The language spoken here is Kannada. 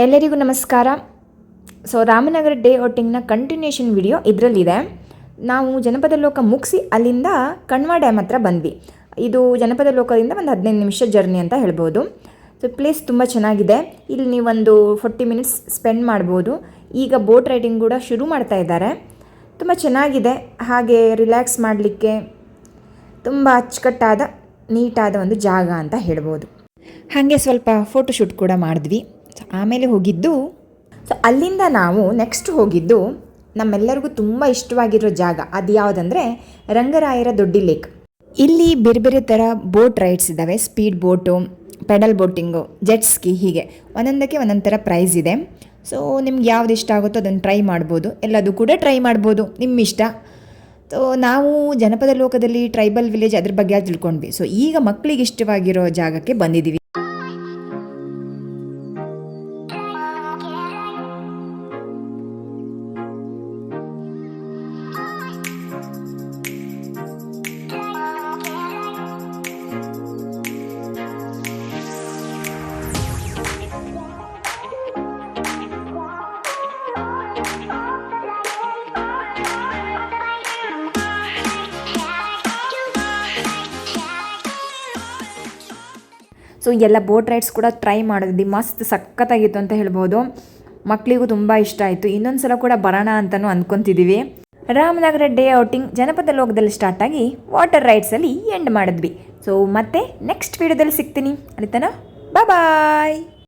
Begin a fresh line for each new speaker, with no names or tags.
ಎಲ್ಲರಿಗೂ ನಮಸ್ಕಾರ. ರಾಮನಗರ ಡೇ ಔಟಿಂಗ್ನ ಕಂಟಿನ್ಯೂಷನ್ ವಿಡಿಯೋ ಇದರಲ್ಲಿದೆ. ನಾವು ಜನಪದ ಲೋಕ ಮುಗಿಸಿ ಅಲ್ಲಿಂದ ಕಣ್ವ ಡ್ಯಾಮ್ ಹತ್ರ ಬಂದ್ವಿ. ಇದು ಜನಪದ ಲೋಕದಿಂದ ಒಂದು 15 ನಿಮಿಷ ಜರ್ನಿ ಅಂತ ಹೇಳ್ಬೋದು. ಪ್ಲೇಸ್ ತುಂಬ ಚೆನ್ನಾಗಿದೆ. ಇಲ್ಲಿ ನೀವೊಂದು 40 ಮಿನಿಟ್ಸ್ ಸ್ಪೆಂಡ್ ಮಾಡ್ಬೋದು. ಈಗ ಬೋಟ್ ರೈಡಿಂಗ್ ಕೂಡ ಶುರು ಮಾಡ್ತಾ ಇದ್ದಾರೆ. ತುಂಬ ಚೆನ್ನಾಗಿದೆ. ಹಾಗೆ ರಿಲ್ಯಾಕ್ಸ್ ಮಾಡಲಿಕ್ಕೆ ತುಂಬ ಅಚ್ಚುಕಟ್ಟಾದ ನೀಟಾದ ಒಂದು ಜಾಗ ಅಂತ ಹೇಳ್ಬೋದು. ಹಾಗೆ ಸ್ವಲ್ಪ ಫೋಟೋಶೂಟ್ ಕೂಡ ಮಾಡಿದ್ವಿ. ಆಮೇಲೆ ಹೋಗಿದ್ದು ಅಲ್ಲಿಂದ ನಾವು ನೆಕ್ಸ್ಟ್ ಹೋಗಿದ್ದು ನಮ್ಮೆಲ್ಲರಿಗೂ ತುಂಬ ಇಷ್ಟವಾಗಿರೋ ಜಾಗ. ಅದು ಯಾವುದಂದರೆ ರಂಗರಾಯರ ದೊಡ್ಡಿ ಲೇಕ್. ಇಲ್ಲಿ ಬೇರೆ ಬೇರೆ ಥರ ಬೋಟ್ ರೈಡ್ಸ್ ಇದ್ದಾವೆ. Speed boat, pedal boating, jet ski, ಹೀಗೆ ಒಂದೊಂದಕ್ಕೆ ಒಂದೊಂದು ಥರ ಪ್ರೈಸ್ ಇದೆ. ನಿಮ್ಗೆ ಯಾವ್ದು ಇಷ್ಟ ಆಗುತ್ತೋ ಅದನ್ನು ಟ್ರೈ ಮಾಡ್ಬೋದು. ಎಲ್ಲದು ಕೂಡ ಟ್ರೈ ಮಾಡ್ಬೋದು, ನಿಮ್ಮ ಇಷ್ಟ. ನಾವು ಜನಪದ ಲೋಕದಲ್ಲಿ ಟ್ರೈಬಲ್ ವಿಲೇಜ್ ಅದ್ರ ಬಗ್ಗೆ ತಿಳ್ಕೊಂಡ್ವಿ. ಈಗ ಮಕ್ಕಳಿಗೆ ಇಷ್ಟವಾಗಿರೋ ಜಾಗಕ್ಕೆ ಬಂದಿದ್ದೀವಿ. ಎಲ್ಲ ಬೋಟ್ ರೈಡ್ಸ್ ಕೂಡ ಟ್ರೈ ಮಾಡಿದ್ವಿ. ಮಸ್ತ್ ಸಖತ್ತಾಗಿತ್ತು ಅಂತ ಹೇಳ್ಬೋದು. ಮಕ್ಕಳಿಗೂ ತುಂಬ ಇಷ್ಟ ಆಯಿತು. ಇನ್ನೊಂದು ಸಲ ಕೂಡ ಬರೋಣ ಅಂತಲೂ ಅಂದ್ಕೊತಿದ್ದೀವಿ. ರಾಮನಗರ ಡೇ ಔಟಿಂಗ್ ಜನಪದ ಲೋಕದಲ್ಲಿ ಸ್ಟಾರ್ಟ್ ಆಗಿ ವಾಟರ್ ರೈಡ್ಸಲ್ಲಿ ಎಂಡ್ ಮಾಡಿದ್ವಿ. ಮತ್ತೆ ನೆಕ್ಸ್ಟ್ ವೀಡಿಯೋದಲ್ಲಿ ಸಿಗ್ತೀನಿ. ಅಲ್ಲಿ ತನಕ ಬಾಯ್.